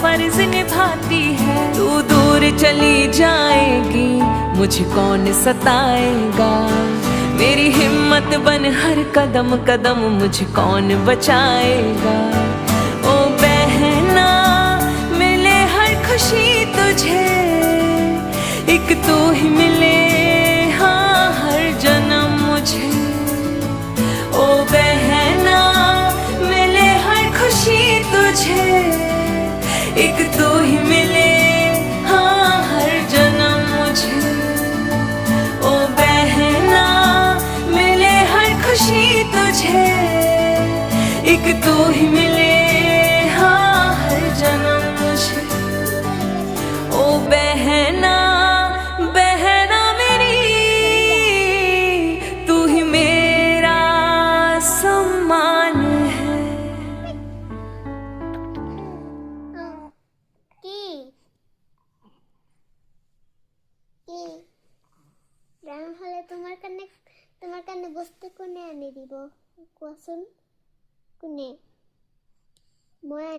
फर्ज निभाती है। तू दूर चली जाएगी मुझे कौन सताएगा, मेरी हिम्मत बन हर कदम कदम मुझे कौन बचाएगा। ओ बहना मिले हर खुशी तुझे, एक तू ही मिले हाँ हर जन्म मुझे। ओ बहना मिले हर खुशी तुझे, एक तू ही मिले हाँ हर जन्म मुझे। ओ बहना मिले हर खुशी तुझे, एक तू ही मिले हाँ हर जन्म मुझे। ओ बहना बहना मेरी तू ही मेरा सम्मान है। গান হলে তোমার কানে বসতে কোনে আনি দিব কোয়াছুন কোনে মই